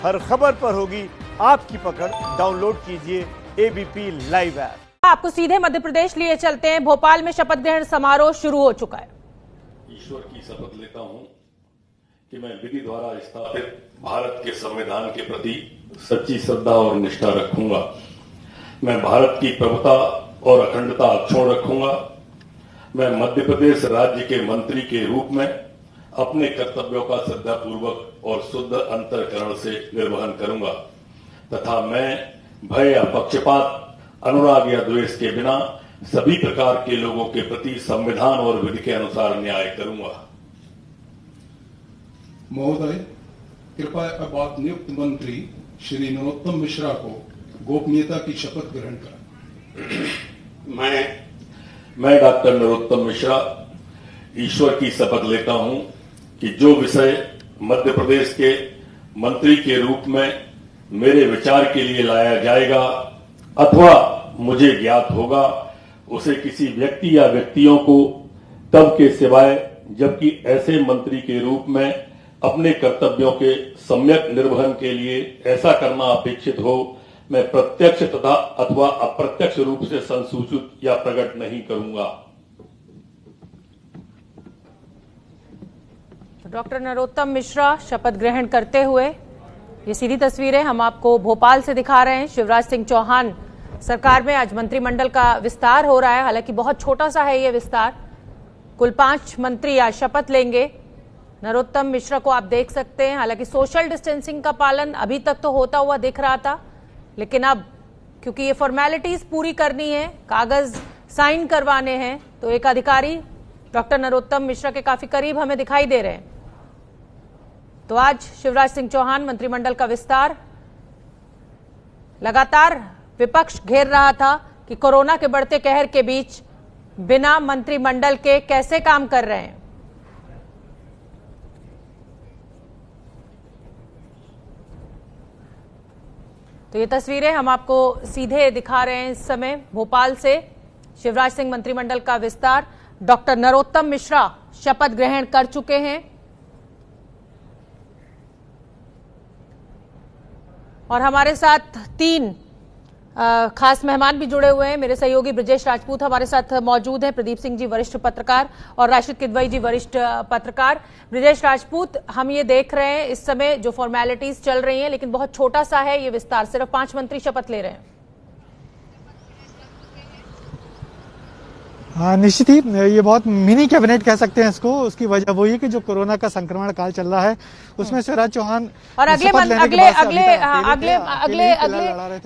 हर खबर पर होगी आपकी पकड़। डाउनलोड कीजिए एबीपी लाइव ऐप। आपको सीधे मध्य प्रदेश लिए चलते हैं। भोपाल में शपथ ग्रहण समारोह शुरू हो चुका है। ईश्वर की शपथ लेता हूं कि मैं विधि द्वारा स्थापित भारत के संविधान के प्रति सच्ची श्रद्धा और निष्ठा रखूंगा। मैं भारत की प्रभुता और अखंडता अक्षुण्ण रखूंगा। मैं मध्य प्रदेश राज्य के मंत्री के रूप में अपने कर्तव्यों का श्रद्धापूर्वक और शुद्ध अंतःकरण से निर्वहन करूंगा तथा मैं भय या पक्षपात, अनुराग या द्वेष के बिना सभी प्रकार के लोगों के प्रति संविधान और विधि के अनुसार न्याय करूंगा। महोदय, कृपया अब आप नियुक्त मंत्री श्री नरोत्तम मिश्रा को गोपनीयता की शपथ ग्रहण करें। मैं डॉक्टर नरोत्तम मिश्रा ईश्वर की शपथ लेता हूं कि जो विषय मध्य प्रदेश के मंत्री के रूप में मेरे विचार के लिए लाया जाएगा अथवा मुझे ज्ञात होगा, उसे किसी व्यक्ति या व्यक्तियों को तब के सिवाय जबकि ऐसे मंत्री के रूप में अपने कर्तव्यों के सम्यक निर्वहन के लिए ऐसा करना अपेक्षित हो, मैं प्रत्यक्ष तथा अथवा अप्रत्यक्ष रूप से संसूचित या प्रकट नहीं करूंगा। डॉक्टर नरोत्तम मिश्रा शपथ ग्रहण करते हुए, ये सीधी तस्वीरें हम आपको भोपाल से दिखा रहे हैं। शिवराज सिंह चौहान सरकार में आज मंत्रिमंडल का विस्तार हो रहा है। हालांकि बहुत छोटा सा है ये विस्तार। कुल 5 मंत्री आज शपथ लेंगे। नरोत्तम मिश्रा को आप देख सकते हैं। हालांकि सोशल डिस्टेंसिंग का पालन अभी तक तो होता हुआ दिख रहा था, लेकिन अब क्योंकि ये फॉर्मेलिटीज पूरी करनी है, कागज साइन करवाने हैं, तो एक अधिकारी डॉक्टर नरोत्तम मिश्रा के काफी करीब हमें दिखाई दे रहे हैं। तो आज शिवराज सिंह चौहान मंत्रिमंडल का विस्तार। लगातार विपक्ष घेर रहा था कि कोरोना के बढ़ते कहर के बीच बिना मंत्रिमंडल के कैसे काम कर रहे हैं। तो ये तस्वीरें हम आपको सीधे दिखा रहे हैं इस समय भोपाल से। शिवराज सिंह मंत्रिमंडल का विस्तार। डॉक्टर नरोत्तम मिश्रा शपथ ग्रहण कर चुके हैं और हमारे साथ 3 खास मेहमान भी जुड़े हुए हैं। मेरे सहयोगी ब्रजेश राजपूत हमारे साथ मौजूद हैं, प्रदीप सिंह जी वरिष्ठ पत्रकार और राशिद किदवई जी वरिष्ठ पत्रकार। ब्रजेश राजपूत, हम ये देख रहे हैं इस समय जो फॉर्मेलिटीज चल रही हैं, लेकिन बहुत छोटा सा है ये विस्तार। सिर्फ 5 मंत्री शपथ ले रहे हैं। हाँ, निश्चित ही ये बहुत मिनी कैबिनेट कह सकते हैं इसको। उसकी वजह वही है कि जो कोरोना का संक्रमण काल चल रहा है उसमें शिवराज चौहान और अगले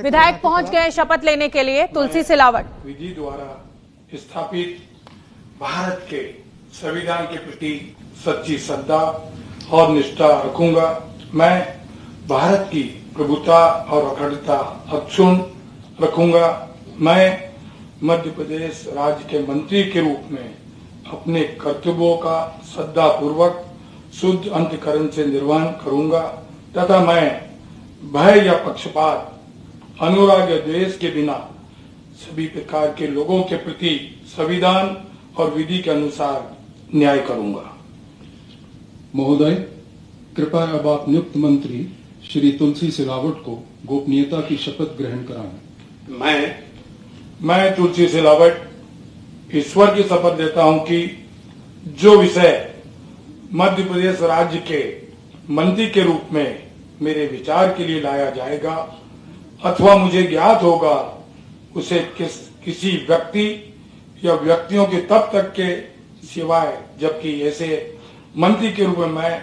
विधायक पहुंच गए शपथ लेने के लिए। तुलसी सिलावट, विधि द्वारा स्थापित भारत के संविधान के प्रति सच्ची श्रद्धा और निष्ठा रखूंगा। मैं भारत की प्रभुता और अखंडता अक्षुण्ण रखूंगा। मैं मध्य प्रदेश राज्य के मंत्री के रूप में अपने कर्तव्यों का श्रद्धापूर्वक शुद्ध अंतःकरण से निर्वहन करूंगा तथा मैं भय या पक्षपात, अनुराग या द्वेष के बिना सभी प्रकार के लोगों के प्रति संविधान और विधि के अनुसार न्याय करूंगा। महोदय, कृपया अब आप नियुक्त मंत्री श्री तुलसी सिलावट को गोपनीयता की शपथ ग्रहण कराएं। मैं तुलसी सिलावट ईश्वर की शपथ लेता हूं कि जो विषय मध्य प्रदेश राज्य के मंत्री के रूप में मेरे विचार के लिए लाया जाएगा अथवा मुझे ज्ञात होगा, उसे किसी व्यक्ति या व्यक्तियों के तब तक के सिवाय जबकि ऐसे मंत्री के रूप में मैं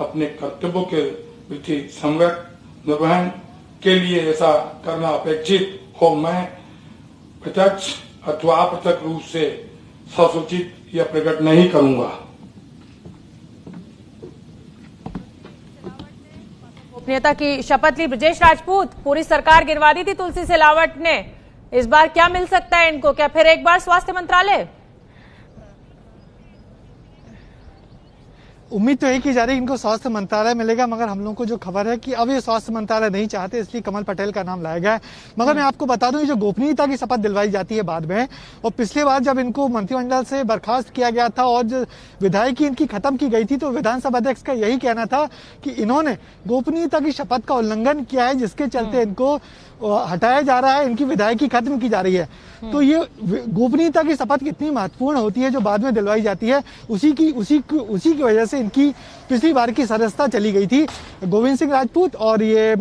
अपने कर्तव्यों के प्रति सम्यक निर्वहन के लिए ऐसा करना अपेक्षित हो, मैं प्रत्यक्ष अथवा अप्रत्यक्ष रूप से ससूचित या प्रकट नहीं करूंगा। गोपनीयता की शपथ ली ब्रजेश राजपूत। पूरी सरकार गिरवा दी थी तुलसी सिलावट ने। इस बार क्या मिल सकता है इनको? क्या फिर एक बार स्वास्थ्य मंत्रालय? उम्मीद तो यही की जा रही है इनको स्वास्थ्य मंत्रालय मिलेगा, मगर हम लोगों को जो खबर है कि अब ये स्वास्थ्य मंत्रालय नहीं चाहते, इसलिए कमल पटेल का नाम लाया गया है। मगर मैं आपको बता दूं, ये जो गोपनीयता की शपथ दिलवाई जाती है बाद में, और पिछली बार जब इनको मंत्रिमंडल से बर्खास्त किया गया था और जो विधायकी इनकी खत्म की गई थी, तो विधानसभा अध्यक्ष का यही कहना था कि इन्होंने गोपनीयता की शपथ का उल्लंघन किया है, जिसके चलते इनको हटाया जा रहा है, इनकी विधायकी खत्म की जा रही है। तो ये गोपनीयता की शपथ कितनी महत्वपूर्ण होती है जो बाद में दिलवाई जाती है, उसी की वजह से इनकी पिछली बार की सदस्यता चली गई थी गोविंद सिंह राजपूत और ये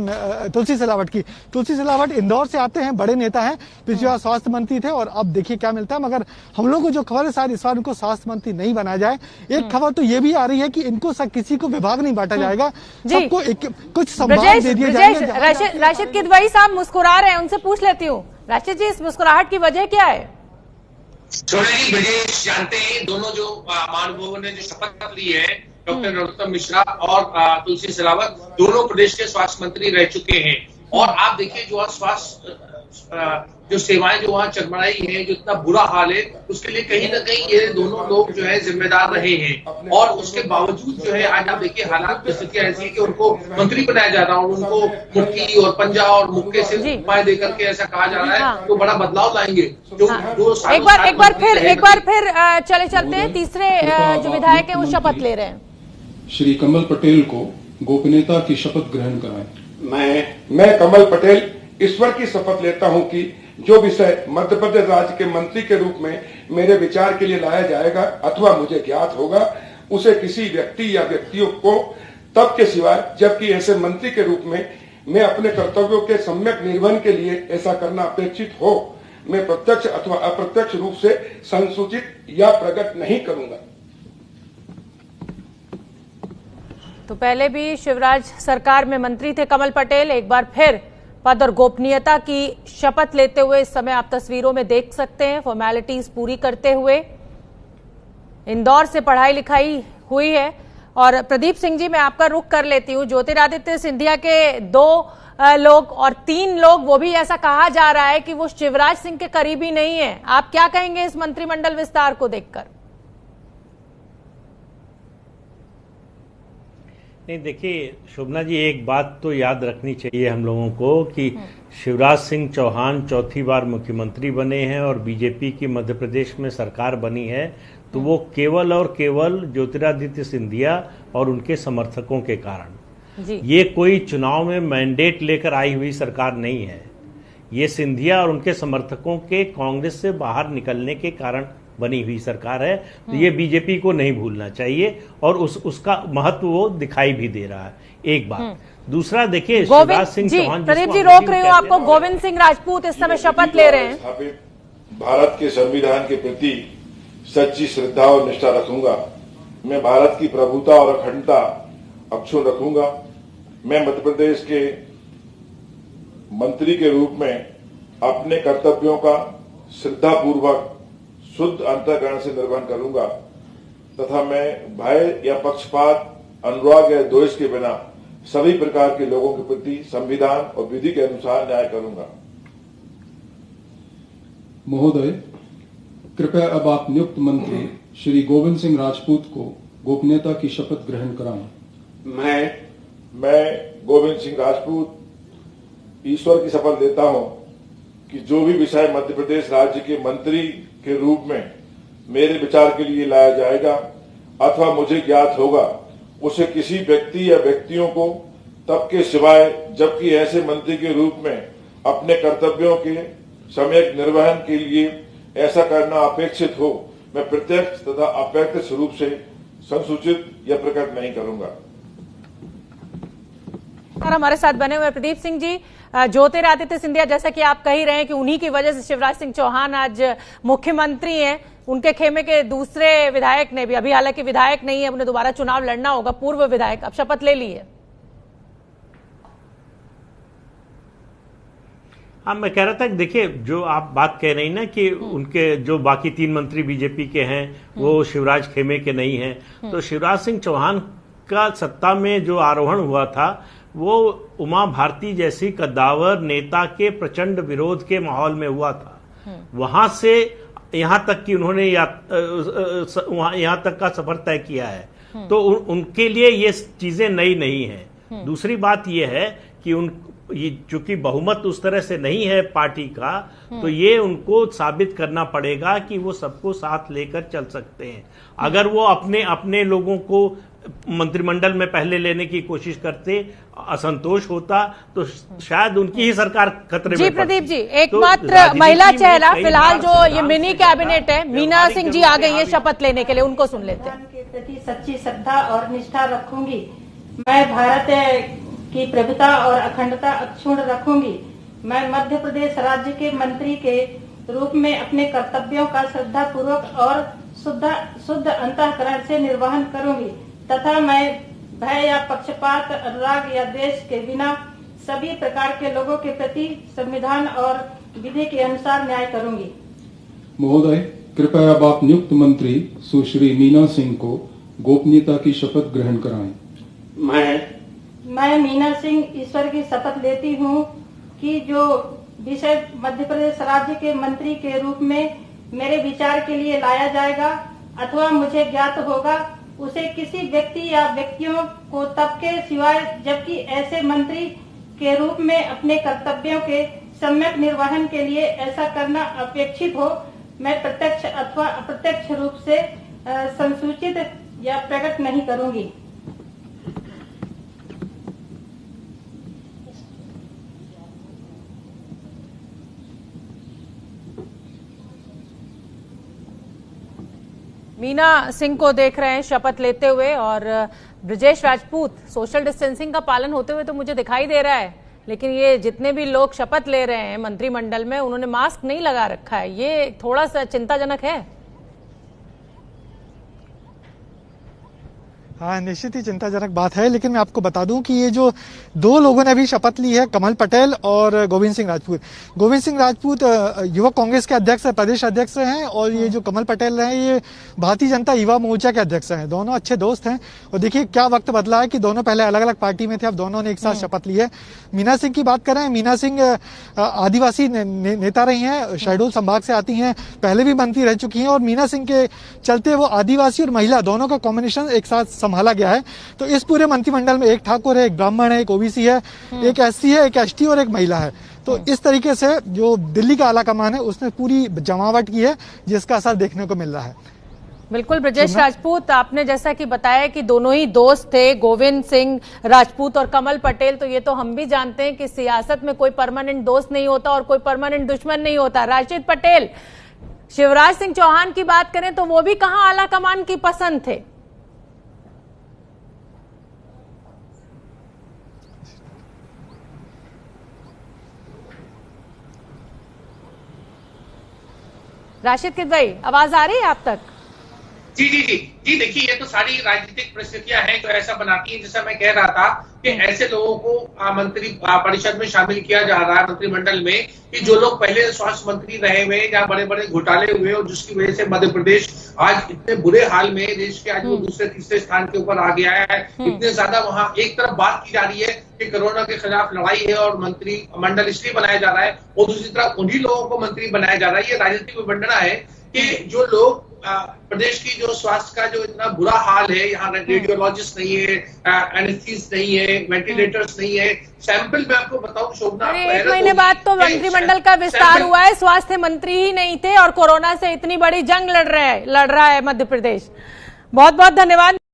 तुलसी सिलावट की। तुलसी सिलावट इंदौर से आते हैं, बड़े नेता हैं, पिछली बार स्वास्थ्य मंत्री थे और अब देखिए क्या मिलता है। मगर हम लोग को जो खबर है शायद इस बार इनको स्वास्थ्य मंत्री नहीं बनाया जाए। एक खबर तो ये भी आ रही है कि इनको किसी को विभाग नहीं बांटा जाएगा, सबको कुछ संभाग दे दिए जाएंगे। राशिद किदवई साहब मुस्कुरा रहे हैं, उनसे पूछ लेती हूँ। राशिद जी, इस मुस्कुराहट की वजह क्या है? सोनाली, ब्रजेश जानते हैं दोनों जो महानुभावों ने जो शपथ ली है, डॉक्टर नरोत्तम मिश्रा और तुलसी सिलावट, दोनों प्रदेश के स्वास्थ्य मंत्री रह चुके हैं। और आप देखिए जो स्वास्थ्य जो सेवाएं जो वहाँ चरमराई है, जो इतना बुरा हाल है, उसके लिए कहीं ना कहीं ये दोनों लोग जो है जिम्मेदार रहे हैं। और उसके बावजूद जो है आज आप देखिए हालात परिस्थितियां ऐसी है कि उनको मंत्री बनाया जा रहा है और उनको मुट्ठी और पंजा और मुक्के से उपाय देकर के ऐसा कहा जा रहा है तो बड़ा बदलाव लाएंगे। जो एक बार फिर चलते हैं, तीसरे जो विधायक है वो शपथ ले रहे हैं। श्री कमल पटेल को गोपनीयता की शपथ ग्रहण कराएं। मैं कमल पटेल ईश्वर की शपथ लेता हूं कि जो विषय मध्य प्रदेश राज्य के मंत्री के रूप में मेरे विचार के लिए लाया जाएगा अथवा मुझे ज्ञात होगा, उसे किसी व्यक्ति या व्यक्तियों को तब के सिवाय जबकि ऐसे मंत्री के रूप में मैं अपने कर्तव्यों के सम्यक निर्वहन के लिए ऐसा करना अपेक्षित हो, मैं प्रत्यक्ष अथवा अप्रत्यक्ष रूप से संसूचित या प्रकट नहीं करूंगा। तो पहले भी शिवराज सरकार में मंत्री थे कमल पटेल, एक बार फिर पद और गोपनीयता की शपथ लेते हुए इस समय आप तस्वीरों में देख सकते हैं, फॉर्मेलिटीज पूरी करते हुए। इंदौर से पढ़ाई लिखाई हुई है। और प्रदीप सिंह जी, मैं आपका रुख कर लेती हूँ। ज्योतिरादित्य सिंधिया के 2 लोग और 3 लोग, वो भी ऐसा कहा जा रहा है कि वो शिवराज सिंह के करीबी नहीं है। आप क्या कहेंगे इस मंत्रिमंडल विस्तार को देखकर? नहीं, देखिए शोभना जी, एक बात तो याद रखनी चाहिए हम लोगों को कि शिवराज सिंह चौहान चौथी बार मुख्यमंत्री बने हैं और बीजेपी की मध्य प्रदेश में सरकार बनी है, तो वो केवल और केवल ज्योतिरादित्य सिंधिया और उनके समर्थकों के कारण। ये कोई चुनाव में मैंडेट लेकर आई हुई सरकार नहीं है। ये सिंधिया और उनके समर्थकों के कांग्रेस से बाहर निकलने के कारण बनी हुई सरकार है। तो ये बीजेपी को नहीं भूलना चाहिए और उसका महत्व वो दिखाई भी दे रहा है। एक बात। दूसरा, देखिए शिवराज सिंह चौहान, प्रदीप जी रोक रहे हो आपको, गोविंद सिंह राजपूत इस समय शपथ ले रहे हैं। भारत के संविधान के प्रति सच्ची श्रद्धा और निष्ठा रखूंगा। मैं भारत की प्रभुता और अखंडता अक्षुण्ण रखूंगा। मैं मध्य प्रदेश के मंत्री के रूप में अपने कर्तव्यों का श्रद्धापूर्वक शुद्ध अंतःकरण से निर्वहन करूंगा तथा मैं भय या पक्षपात, अनुराग या द्वेष के बिना सभी प्रकार के लोगों के प्रति संविधान और विधि के अनुसार न्याय करूंगा। महोदय, कृपया अब आप नियुक्त मंत्री श्री गोविंद सिंह राजपूत को गोपनीयता की शपथ ग्रहण कराएं। मैं गोविंद सिंह राजपूत ईश्वर की शपथ लेता हूं कि जो भी विषय मध्य प्रदेश राज्य के मंत्री के रूप में मेरे विचार के लिए लाया जाएगा अथवा मुझे ज्ञात होगा, उसे किसी व्यक्ति या व्यक्तियों को तब के सिवाय जबकि ऐसे मंत्री के रूप में अपने कर्तव्यों के सम्यक निर्वहन के लिए ऐसा करना अपेक्षित हो, मैं प्रत्यक्ष तथा अप्रत्यक्ष रूप से संसूचित या प्रकट नहीं करूंगा। और हमारे साथ बने हुए प्रदीप सिंह जी, ज्योतिरादित्य सिंधिया, जैसा कि आप कह ही रहे हैं कि उन्हीं की वजह से शिवराज सिंह चौहान आज मुख्यमंत्री हैं। उनके खेमे के दूसरे विधायक ने भी, अभी हालांकि विधायक नहीं है, उन्हें दोबारा चुनाव लड़ना होगा, पूर्व विधायक, अब शपथ ले ली है। हाँ, मैं कह रहा था कि देखिए जो आप बात कह रही ना कि उनके जो बाकी 3 मंत्री बीजेपी के हैं वो शिवराज खेमे के नहीं हैं, तो शिवराज सिंह चौहान का सत्ता में जो आरोहण हुआ था वो उमा भारती जैसी कद्दावर नेता के प्रचंड विरोध के माहौल में हुआ था। वहां से यहां तक कि उन्होंने यहां तक का सफर तय किया है। तो उनके लिए ये चीजें नई नहीं है। दूसरी बात ये है कि ये चूंकि बहुमत उस तरह से नहीं है पार्टी का, तो ये उनको साबित करना पड़ेगा कि वो सबको साथ लेकर चल सकते हैं। अगर वो अपने लोगों को मंत्रिमंडल में पहले लेने की कोशिश करते, असंतोष होता, तो शायद उनकी ही सरकार खतरे में। जी प्रदीप जी, एकमात्र महिला चेहरा फिलहाल जो ये मिनी कैबिनेट है, मीना सिंह जी आ गई है शपथ लेने के लिए, उनको सुन लेते हैं। के प्रति सच्ची श्रद्धा और निष्ठा रखूंगी। मैं भारत की प्रभुता और अखंडता अक्षुण्ण रखूंगी। मैं मध्य प्रदेश राज्य के मंत्री के रूप में अपने कर्तव्यों का श्रद्धा पूर्वक और शुद्ध अंतःकरण से निर्वहन करूंगी तथा मैं भय या पक्षपात, अनुराग या द्वेष के बिना सभी प्रकार के लोगों के प्रति संविधान और विधि के अनुसार न्याय करूंगी। महोदय, कृपया अब आप नियुक्त मंत्री सुश्री मीना सिंह को गोपनीयता की शपथ ग्रहण कराएं। मैं मीना सिंह ईश्वर की शपथ लेती हूँ कि जो विषय मध्य प्रदेश राज्य के मंत्री के रूप में मेरे विचार के लिए लाया जाएगा अथवा मुझे ज्ञात होगा, उसे किसी व्यक्ति या व्यक्तियों को तब के सिवाय जबकि ऐसे मंत्री के रूप में अपने कर्तव्यों के सम्यक निर्वहन के लिए ऐसा करना अपेक्षित हो, मैं प्रत्यक्ष अथवा अप्रत्यक्ष रूप से संसूचित या प्रकट नहीं करूंगी। मीना सिंह को देख रहे हैं शपथ लेते हुए, और ब्रजेश राजपूत सोशल डिस्टेंसिंग का पालन होते हुए तो मुझे दिखाई दे रहा है, लेकिन ये जितने भी लोग शपथ ले रहे हैं मंत्रिमंडल में, उन्होंने मास्क नहीं लगा रखा है। ये थोड़ा सा चिंताजनक है। हाँ, निश्चित ही चिंताजनक बात है, लेकिन मैं आपको बता दूं कि ये जो दो लोगों ने अभी शपथ ली है, कमल पटेल और गोविंद सिंह राजपूत। गोविंद सिंह राजपूत युवा कांग्रेस के अध्यक्ष, प्रदेश अध्यक्ष हैं, और ये जो कमल पटेल हैं ये भारतीय जनता युवा मोर्चा के अध्यक्ष हैं। दोनों अच्छे दोस्त हैं, और देखिए क्या वक्त बदला है कि दोनों पहले अलग अलग पार्टी में थे, अब दोनों ने एक साथ शपथ ली है। मीना सिंह की बात करें, मीना सिंह आदिवासी नेता रही हैं, शहडोल संभाग से आती हैं, पहले भी मंत्री रह चुकी हैं, और मीना सिंह के चलते वो आदिवासी और महिला दोनों का कॉम्बिनेशन एक साथ संभाला गया है। तो इस पूरे मंत्रिमंडल में एक ठाकुर है, एक ब्राह्मण है, एक ओबीसी है, एक एससी है, एक एसटी और एक महिला है। तो इस तरीके से जो दिल्ली का आला कमान है उसने पूरी जमावट की है, जिसका असर देखने को मिल रहा है। बिल्कुल ब्रजेश राजपूत, आपने जैसा कि बताया कि दोनों ही दोस्त थे, गोविंद सिंह राजपूत और कमल पटेल, तो ये तो हम भी जानते हैं कि सियासत में कोई परमानेंट दोस्त नहीं होता और कोई परमानेंट दुश्मन नहीं होता। राशिद पटेल, शिवराज सिंह चौहान की बात करें तो वो भी कहां आला कमान की पसंद थे। राशिद किद भाई, आवाज आ रही है आप तक? जी जी जी जी, देखिए ये तो सारी राजनीतिक परिस्थितियां हैं जो ऐसा बनाती हैं, जैसा मैं कह रहा था कि ऐसे लोगों को मंत्री परिषद में शामिल किया जा रहा है मंत्रिमंडल में, कि जो लोग पहले स्वास्थ्य मंत्री रहे हुए, जहाँ बड़े बड़े घोटाले हुए और जिसकी वजह से मध्य प्रदेश आज इतने बुरे हाल में देश के आज वो दूसरे तीसरे स्थान के ऊपर आ गया है। इतने ज्यादा वहाँ एक तरफ बात की जा रही है कि कोरोना के खिलाफ लड़ाई है और मंत्री मंडल इसलिए बनाया जा रहा है, और दूसरी तरफ उन्हीं लोगों को मंत्री बनाया जा रहा है। ये राजनीतिक विडंबना है कि जो लोग प्रदेश की जो स्वास्थ्य का जो इतना बुरा हाल है, यहाँ रेडियोलॉजिस्ट नहीं है, एनेस्थीसिस्ट नहीं है, वेंटिलेटर्स नहीं है, सैंपल मैं आपको बताऊं शोभना, एक महीने बाद तो मंत्रिमंडल का विस्तार हुआ है, स्वास्थ्य मंत्री ही नहीं थे और कोरोना से इतनी बड़ी जंग लड़ रहा है मध्य प्रदेश। बहुत बहुत धन्यवाद।